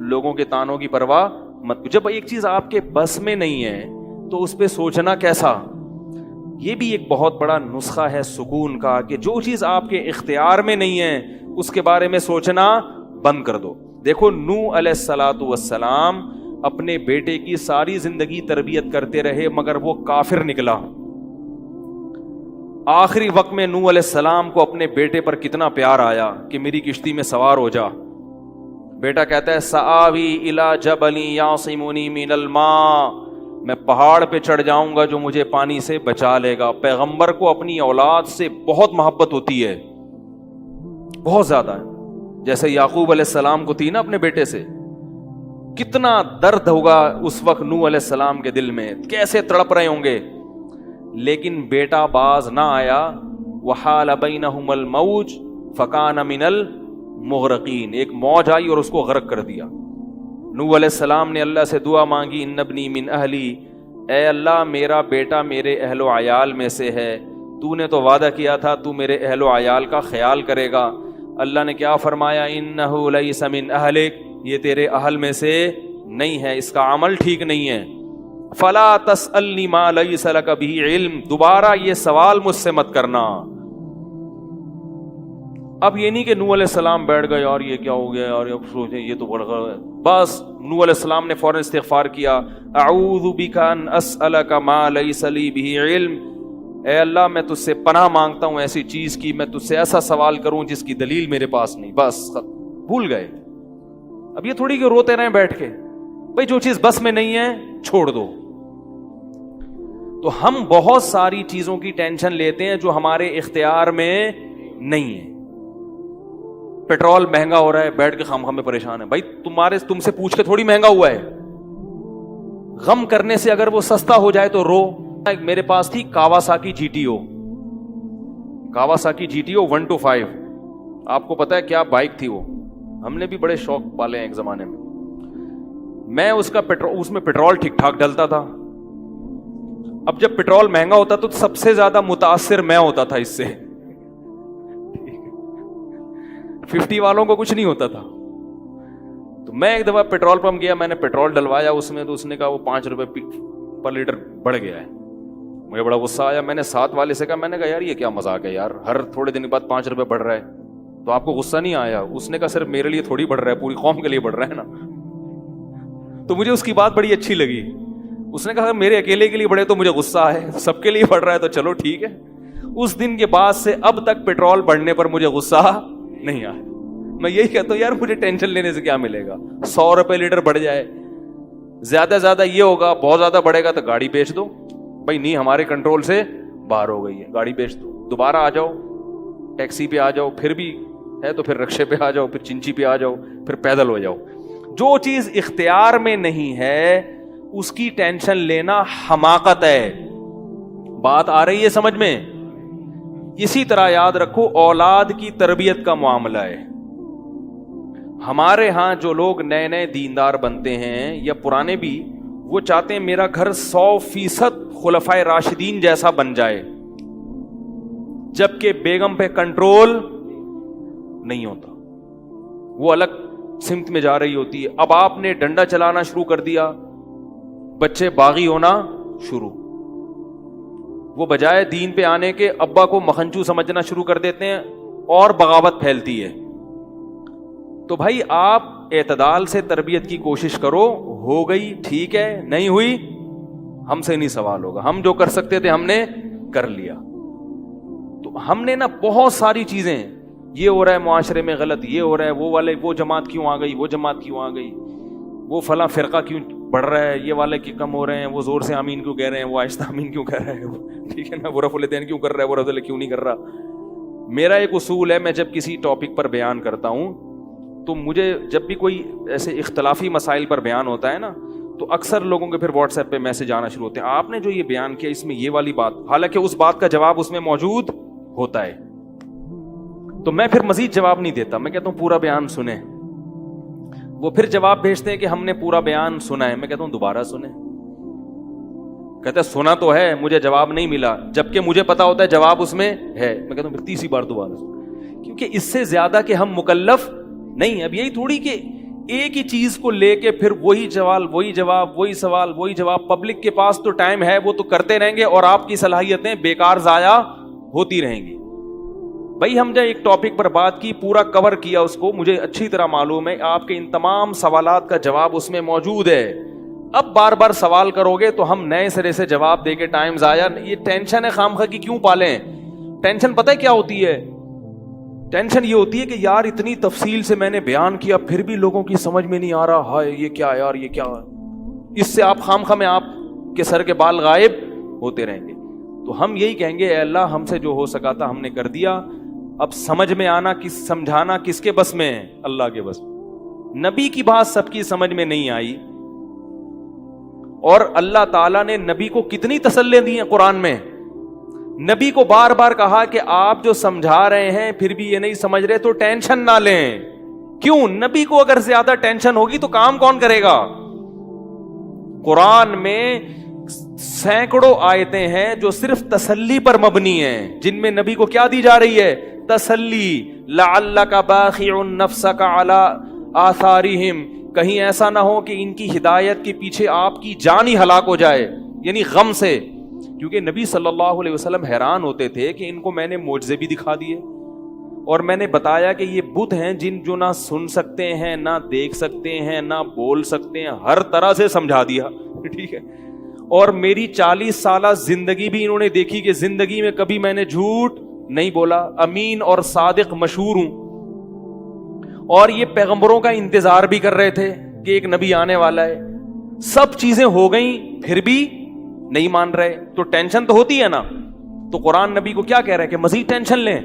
لوگوں کے تانوں کی پرواہ مت. جب ایک چیز آپ کے بس میں نہیں ہے تو اس پہ سوچنا کیسا. یہ بھی ایک بہت بڑا نسخہ ہے سکون کا کہ جو چیز آپ کے اختیار میں نہیں ہے اس کے بارے میں سوچنا بند کر دو. دیکھو نوح علیہ الصلوۃ والسلام اپنے بیٹے کی ساری زندگی تربیت کرتے رہے مگر وہ کافر نکلا. آخری وقت میں نوح علیہ السلام کو اپنے بیٹے پر کتنا پیار آیا کہ میری کشتی میں سوار ہو جا. بیٹا کہتا ہے سآوی الی جبل یعصمنی من الماء, میں پہاڑ پہ چڑھ جاؤں گا جو مجھے پانی سے بچا لے گا. پیغمبر کو اپنی اولاد سے بہت محبت ہوتی ہے, بہت زیادہ ہے. جیسے یعقوب علیہ السلام کو تھی نا اپنے بیٹے سے. کتنا درد ہوگا اس وقت نوح علیہ السلام کے دل میں, کیسے تڑپ رہے ہوں گے. لیکن بیٹا باز نہ آیا. وحال بینہم الموج فکان من المغرقین, ایک موج آئی اور اس کو غرق کر دیا. نوح علیہ السلام نے اللہ سے دعا مانگی ان ابنی من اہلی, اے اللہ میرا بیٹا میرے اہل و عیال میں سے ہے, تو نے تو وعدہ کیا تھا تو میرے اہل و عیال کا خیال کرے گا. اللہ نے کیا فرمایا انہ لیس من اہلک, یہ تیرے اہل میں سے نہیں ہے, اس کا عمل ٹھیک نہیں ہے. فلا تسألنی ما لیس لک بہ علم, دوبارہ یہ سوال مجھ سے مت کرنا. اب یہ نہیں کہ نوح علیہ السلام بیٹھ گئے اور یہ کیا ہو گیا اور اب سوچیں یہ تو بڑھ گیا. بس نوح علیہ السلام نے فوراً استغفار کیا. اعوذ بک ان اسألک ما لیس لی بہ علم, اے اللہ میں تجھ سے پناہ مانگتا ہوں ایسی چیز کی, میں تجھ سے ایسا سوال کروں جس کی دلیل میرے پاس نہیں. بس بھول گئے. اب یہ تھوڑی کہ روتے رہیں بیٹھ کے, بھئی جو چیز بس میں نہیں ہے چھوڑ دو. تو ہم بہت ساری چیزوں کی ٹینشن لیتے ہیں جو ہمارے اختیار میں نہیں ہے. پیٹرول مہنگا ہو رہا ہے, بیٹھ کے خام میں پریشان ہے. بھائی تم سے پوچھ کے تھوڑی مہنگا ہوا ہے. غم کرنے سے اگر وہ سستا ہو جائے تو رو. میرے پاس تھی Kawasaki G T O, Kawasaki G T O 125. آپ کو پتا ہے کیا بائک تھی وہ, ہم نے بھی بڑے شوق پالے ہیں ایک زمانے میں. میں اس میں پیٹرول ٹھیک ٹھاک ڈلتا تھا. اب جب پیٹرول مہنگا ہوتا تو سب سے زیادہ متاثر میں ہوتا تھا اس سے. 50 والوں کو کچھ نہیں ہوتا تھا. تو میں ایک دفعہ پیٹرول پمپ گیا, میں نے پیٹرول ڈلوایا اس میں, تو اس نے کہا وہ 5 روپے پر لیٹر بڑھ گیا ہے. مجھے بڑا غصہ آیا. میں نے ساتھ والے سے کہا, میں نے کہا یار یہ کیا مذاق ہے یار, ہر تھوڑے دن کے بعد 5 روپے بڑھ رہا ہے, تو آپ کو غصہ نہیں آیا؟ اس نے کہا صرف میرے لیے تھوڑی بڑھ رہا ہے, پوری قوم کے لیے بڑھ رہا ہے نا. تو مجھے اس کی بات بڑی اچھی لگی. اس نے کہا میرے اکیلے کے لیے بڑھے تو مجھے غصہ ہے, سب کے لیے بڑھ رہا ہے تو چلو ٹھیک ہے. اس دن کے بعد سے اب تک پیٹرول بڑھنے پر مجھے غصہ نہیں آیا. میں یہی کہتا ہوں یار مجھے ٹینشن لینے سے کیا ملے گا. 100 روپے لیٹر بڑھ جائے, زیادہ زیادہ یہ ہوگا, بہت زیادہ بڑھے گا تو گاڑی بیچ دو. بھائی نہیں ہمارے کنٹرول سے باہر ہو گئی ہے, گاڑی بیچ دو, دوبارہ آ جاؤ, ٹیکسی پہ آ جاؤ, پھر بھی ہے تو پھر رکشے پہ آ جاؤ, پھر چنچی پہ آ جاؤ, پھر پیدل ہو جاؤ. جو چیز اختیار میں نہیں ہے اس کی ٹینشن لینا حماقت ہے. بات آ رہی ہے سمجھ میں؟ اسی طرح یاد رکھو اولاد کی تربیت کا معاملہ ہے. ہمارے ہاں جو لوگ نئے نئے دیندار بنتے ہیں یا پرانے بھی, وہ چاہتے ہیں میرا گھر 100% خلفائے راشدین جیسا بن جائے, جبکہ بیگم پہ کنٹرول نہیں ہوتا, وہ الگ سمت میں جا رہی ہوتی ہے. اب آپ نے ڈنڈا چلانا شروع کر دیا, بچے باغی ہونا شروع. وہ بجائے دین پہ آنے کے ابا کو مکھنچو سمجھنا شروع کر دیتے ہیں اور بغاوت پھیلتی ہے. تو بھائی آپ اعتدال سے تربیت کی کوشش کرو. ہو گئی ٹھیک ہے, نہیں ہوئی ہم سے نہیں سوال ہوگا, ہم جو کر سکتے تھے ہم نے کر لیا. تو ہم نے نا بہت ساری چیزیں, یہ ہو رہا ہے معاشرے میں غلط, یہ ہو رہا ہے, وہ والے وہ جماعت کیوں آ گئی, وہ جماعت کیوں آ گئی, وہ فلاں فرقہ کیوں بڑھ رہا ہے, یہ والے کی کم ہو رہے ہیں, وہ زور سے آمین کیوں کہہ رہے ہیں, وہ آہستہ آمین کیوں کہہ رہے ہیں, ٹھیک ہے نا, وہ رفع الیدین کیوں کر رہا ہے, وہ رفع کیوں نہیں کر رہا. میرا ایک اصول ہے, میں جب کسی ٹاپک پر بیان کرتا ہوں تو مجھے جب بھی کوئی ایسے اختلافی مسائل پر بیان ہوتا ہے نا, تو اکثر لوگوں کے پھر واٹس ایپ پہ میسج آنا شروع ہوتے ہیں, آپ نے جو یہ بیان کیا اس میں یہ والی بات, حالانکہ اس بات کا جواب اس میں موجود ہوتا ہے. تو میں پھر مزید جواب نہیں دیتا, میں کہتا ہوں پورا بیان سنیں. وہ پھر جواب بھیجتے ہیں کہ ہم نے پورا بیان سنا ہے. میں کہتا ہوں دوبارہ سنیں. کہتا ہے سنا تو ہے, مجھے جواب نہیں ملا, جبکہ مجھے پتا ہوتا ہے جواب اس میں ہے. میں کہتا ہوں پھر تیسری بار دوبارہ سنیں, کیونکہ اس سے زیادہ کہ ہم مکلف نہیں. اب یہی تھوڑی کہ ایک ہی چیز کو لے کے پھر وہی سوال وہی جواب وہی سوال وہی جواب. پبلک کے پاس تو ٹائم ہے, وہ تو کرتے رہیں گے اور آپ کی صلاحیتیں بیکار ضائع ہوتی رہیں گی. بھائی ہم نے ایک ٹاپک پر بات کی, پورا کور کیا اس کو, مجھے اچھی طرح معلوم ہے آپ کے ان تمام سوالات کا جواب اس میں موجود ہے. اب بار بار سوال کرو گے تو ہم نئے سرے سے جواب دے کے ٹائم ضائع, یہ ٹینشن ہے خام خواہ کی کیوں پالیں؟ ٹینشن پتہ ہے کیا ہوتی ہے؟ ٹینشن یہ ہوتی ہے کہ یار اتنی تفصیل سے میں نے بیان کیا پھر بھی لوگوں کی سمجھ میں نہیں آ رہا, ہائے یہ کیا یار, یہ کیا. اس سے آپ خام خواہ میں آپ کے سر کے بال غائب ہوتے رہیں گے. تو ہم یہی کہیں گے اے اللہ ہم سے جو ہو سکا تھا ہم نے کر دیا, اب سمجھ میں آنا سمجھانا کس کے بس میں ہے؟ اللہ کے بس. نبی کی بات سب کی سمجھ میں نہیں آئی, اور اللہ تعالیٰ نے نبی کو کتنی تسلیاں دی ہیں قرآن میں. نبی کو بار بار کہا کہ آپ جو سمجھا رہے ہیں پھر بھی یہ نہیں سمجھ رہے تو ٹینشن نہ لیں. کیوں؟ نبی کو اگر زیادہ ٹینشن ہوگی تو کام کون کرے گا؟ قرآن میں سینکڑوں آیتیں ہیں جو صرف تسلی پر مبنی ہیں, جن میں نبی کو کیا دی جا رہی ہے؟ تسلی. لعلک باخع نفسک علی آثارہم, کہیں ایسا نہ ہو کہ ان کی ہدایت کے پیچھے آپ کی جان ہی ہلاک ہو جائے, یعنی غم سے. کیونکہ نبی صلی اللہ علیہ وسلم حیران ہوتے تھے کہ ان کو میں نے معجزے بھی دکھا دیے اور میں نے بتایا کہ یہ بت ہیں جن جو نہ سن سکتے ہیں نہ دیکھ سکتے ہیں نہ بول سکتے ہیں, ہر طرح سے سمجھا دیا, ٹھیک ہے. اور میری 40 سالہ زندگی بھی انہوں نے دیکھی کہ زندگی میں کبھی میں نے جھوٹ نہیں بولا, امین اور صادق مشہور ہوں. اور یہ پیغمبروں کا انتظار بھی کر رہے تھے کہ ایک نبی آنے والا ہے. سب چیزیں ہو گئیں پھر بھی نہیں مان رہے, تو ٹینشن تو ہوتی ہے نا. تو قرآن نبی کو کیا کہہ رہا ہے کہ مزید ٹینشن لیں؟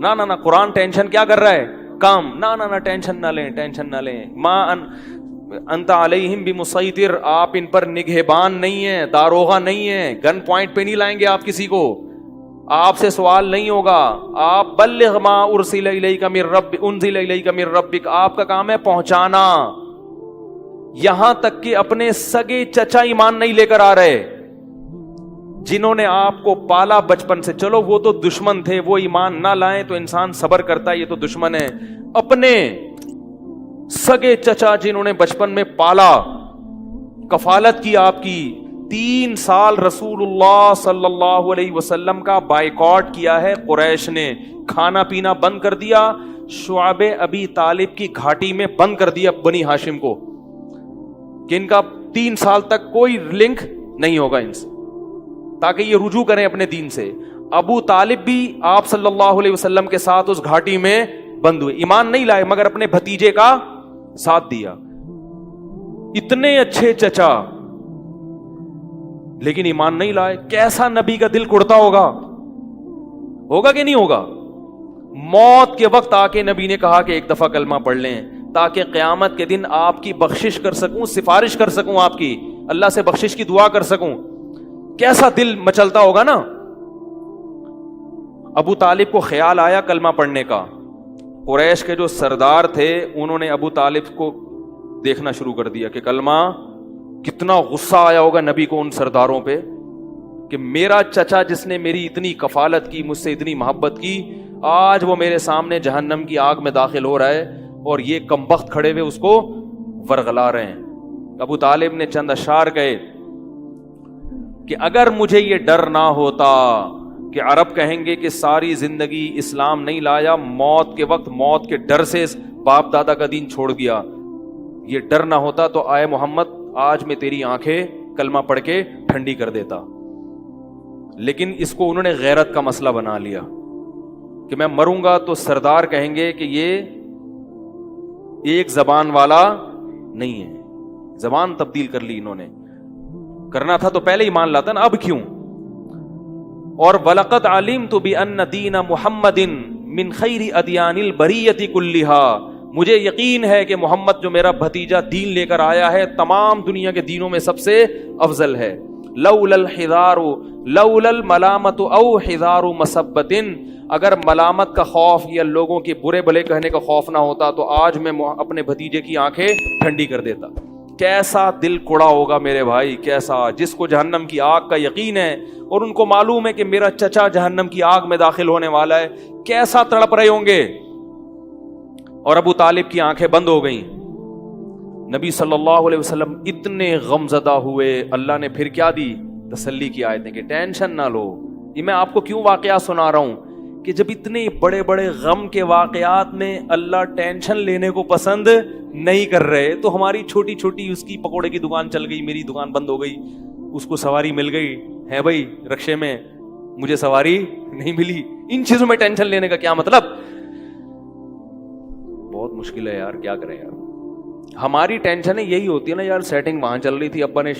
نہ قرآن ٹینشن کیا کر رہا ہے؟ کام. نہ ٹینشن نہ لیں, ٹینشن نہ لیں. ما انت علیہم بمسیطر, آپ ان پر نگہبان نہیں ہیں, داروغہ نہیں ہیں, گن پوائنٹ پہ نہیں لائیں گے آپ کسی کو, آپ سے سوال نہیں ہوگا. آپ بلغ ما ارسل الیک من رب انزل الیک من ربک, آپ کا کام ہے پہنچانا. یہاں تک کہ اپنے سگے چچا ایمان نہیں لے کر آ رہے, جنہوں نے آپ کو پالا بچپن سے. چلو وہ تو دشمن تھے, وہ ایمان نہ لائیں تو انسان صبر کرتا ہے, یہ تو دشمن ہے. اپنے سگے چچا جنہوں نے بچپن میں پالا, کفالت کی آپ کی, 3 سال رسول اللہ صلی اللہ علیہ وسلم کا بائیکاٹ کیا ہے قریش نے, کھانا پینا بند کر دیا, شعب ابی طالب کی گھاٹی میں بند کر دیا بنی ہاشم کو, کہ ان کا 3 سال تک کوئی لنک نہیں ہوگا ان سے, تاکہ یہ رجوع کریں اپنے دین سے. ابو طالب بھی آپ صلی اللہ علیہ وسلم کے ساتھ اس گھاٹی میں بند ہوئے, ایمان نہیں لائے مگر اپنے بھتیجے کا ساتھ دیا. اتنے اچھے چچا لیکن ایمان نہیں لائے. کیسا نبی کا دل کڑتا ہوگا کہ نہیں ہوگا؟ موت کے وقت آ کے نبی نے کہا کہ ایک دفعہ کلمہ پڑھ لیں تاکہ قیامت کے دن آپ کی بخشش کر سکوں, سفارش کر سکوں, آپ کی اللہ سے بخشش کی دعا کر سکوں. کیسا دل مچلتا ہوگا نا. ابو طالب کو خیال آیا کلمہ پڑھنے کا. قریش کے جو سردار تھے انہوں نے ابو طالب کو دیکھنا شروع کر دیا کہ کلمہ, کتنا غصہ آیا ہوگا نبی کو ان سرداروں پہ کہ میرا چچا جس نے میری اتنی کفالت کی, مجھ سے اتنی محبت کی, آج وہ میرے سامنے جہنم کی آگ میں داخل ہو رہا ہے اور یہ کمبخت کھڑے ہوئے اس کو ورغلا رہے ہیں. ابو طالب نے چند اشعار کہے کہ اگر مجھے یہ ڈر نہ ہوتا کہ عرب کہیں گے کہ ساری زندگی اسلام نہیں لایا, موت کے وقت موت کے ڈر سے باپ دادا کا دین چھوڑ دیا, یہ ڈر نہ ہوتا تو آئے محمد آج میں تیری آنکھیں کلمہ پڑھ کے ٹھنڈی کر دیتا. لیکن اس کو انہوں نے غیرت کا مسئلہ بنا لیا کہ میں مروں گا تو سردار کہیں گے کہ یہ ایک زبان والا نہیں ہے. زبان تبدیل کر لی انہوں نے, کرنا تھا تو پہلے ہی مان لاتا نا, اب کیوں. اور وَلَقَدْ عَلِمْتُ بِأَنَّ دِينَ مُحَمَّدٍ مِّن خَيْرِ أَدْيَانِ الْبَرِيَّةِ كُلِّهَا, مجھے یقین ہے کہ محمد جو میرا بھتیجا دین لے کر آیا ہے تمام دنیا کے دینوں میں سب سے افضل ہے. لولا الحذار لولا الملامت او حذار مسبت, اگر ملامت کا خوف یا لوگوں کے برے بھلے کہنے کا خوف نہ ہوتا تو آج میں اپنے بھتیجے کی آنکھیں ٹھنڈی کر دیتا. کیسا دل کڑا ہوگا میرے بھائی, کیسا, جس کو جہنم کی آگ کا یقین ہے اور ان کو معلوم ہے کہ میرا چچا جہنم کی آگ میں داخل ہونے والا ہے, کیسا تڑپ رہے ہوں گے. اور ابو طالب کی آنکھیں بند ہو گئیں. نبی صلی اللہ علیہ وسلم اتنے غمزدہ ہوئے. اللہ نے پھر کیا دی؟ تسلی کی آیتیں کہ ٹینشن نہ لو. یہ میں آپ کو کیوں واقعات سنا رہا ہوں کہ جب اتنے بڑے بڑے غم کے واقعات میں اللہ ٹینشن لینے کو پسند نہیں کر رہے, تو ہماری چھوٹی چھوٹی, اس کی پکوڑے کی دکان چل گئی, میری دکان بند ہو گئی, اس کو سواری مل گئی ہے بھائی رکشے میں, مجھے سواری نہیں ملی, ان چیزوں میں ٹینشن لینے کا کیا مطلب؟ بہت مشکل ہے یار, کیا کریں یار. ہماری ٹینشن یہی ہوتی ہے نا یار, سیٹنگ وہاں چل رہی تھی, ابا نے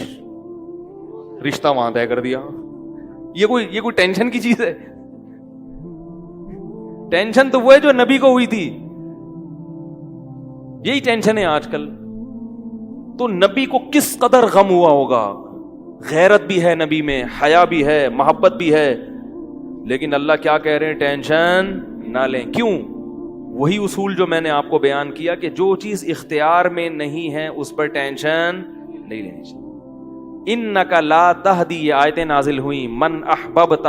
رشتہ وہاں طے کر دیا. یہ کوئی ٹینشن کی چیز ہے؟ ٹینشن تو وہ ہے جو نبی کو ہوئی تھی. یہی ٹینشن ہے آج کل. تو نبی کو کس قدر غم ہوا ہوگا. غیرت بھی ہے نبی میں, حیا بھی ہے, محبت بھی ہے, لیکن اللہ کیا کہہ رہے ہیں؟ ٹینشن نہ لیں. کیوں؟ وہی اصول جو میں نے آپ کو بیان کیا کہ جو چیز اختیار میں نہیں ہے اس پر ٹینشن نہیں لینی چاہیے. انک لا تہدی, یہ آیتیں نازل ہوئیں, من احببت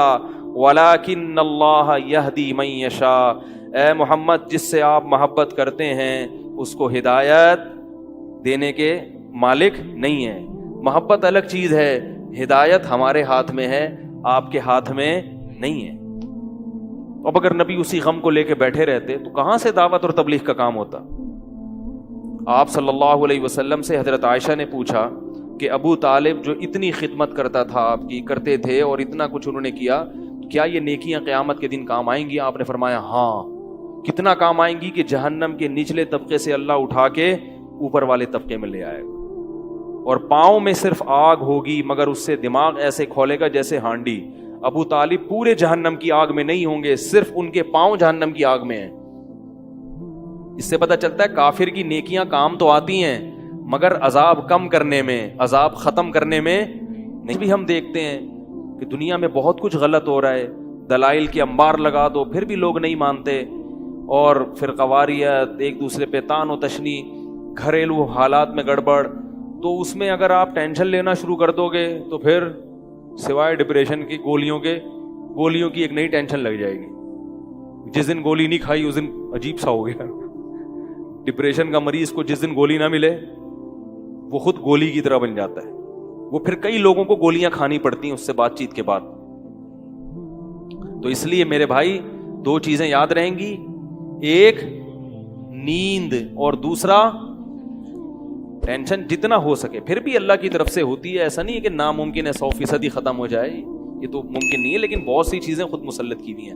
ولکن اللہ یہدی من یشاء. اے محمد, جس سے آپ محبت کرتے ہیں اس کو ہدایت دینے کے مالک نہیں ہیں. محبت الگ چیز ہے, ہدایت ہمارے ہاتھ میں ہے, آپ کے ہاتھ میں نہیں ہے. اب اگر نبی اسی غم کو لے کے بیٹھے رہتے تو کہاں سے دعوت اور تبلیغ کا کام ہوتا؟ آپ صلی اللہ علیہ وسلم سے حضرت عائشہ نے پوچھا کہ ابو طالب جو اتنی خدمت کرتا تھا, آپ کی کرتے تھے, اور اتنا کچھ انہوں نے کیا, کیا یہ نیکیاں قیامت کے دن کام آئیں گی؟ آپ نے فرمایا ہاں. کتنا کام آئیں گی کہ جہنم کے نچلے طبقے سے اللہ اٹھا کے اوپر والے طبقے میں لے آئے گا, اور پاؤں میں صرف آگ ہوگی مگر اس سے دماغ ایسے کھولے گا جیسے ہانڈی. ابو طالب پورے جہنم کی آگ میں نہیں ہوں گے, صرف ان کے پاؤں جہنم کی آگ میں ہیں. اس سے پتہ چلتا ہے کافر کی نیکیاں کام تو آتی ہیں مگر عذاب کم کرنے میں, عذاب ختم کرنے میں نہیں. بھی ہم دیکھتے ہیں کہ دنیا میں بہت کچھ غلط ہو رہا ہے, دلائل کے انبار لگا دو پھر بھی لوگ نہیں مانتے, اور فرقواریت, ایک دوسرے پہ تان و تشنی, گھریلو حالات میں گڑبڑ. تو اس میں اگر آپ ٹینشن لینا شروع کر دو گے تو پھر سوائے ڈپریشن کی گولیوں کی ایک نئی ٹینشن لگ جائے گی. جس دن گولی نہیں کھائی اس دن عجیب سا ہو گیا. ڈپریشن کا مریض کو جس دن گولی نہ ملے وہ خود گولی کی طرح بن جاتا ہے, وہ پھر کئی لوگوں کو گولیاں کھانی پڑتی ہیں اس سے بات چیت کے بعد. تو اس لیے میرے بھائی دو چیزیں یاد رہیں گی, ایک نیند اور دوسرا ٹینشن. جتنا ہو سکے, پھر بھی اللہ کی طرف سے ہوتی ہے, ایسا نہیں ہے کہ ناممکن ہے 100% ہی ختم ہو جائے, یہ تو ممکن نہیں ہے, لیکن بہت سی چیزیں خود مسلط کی ہوئی ہیں.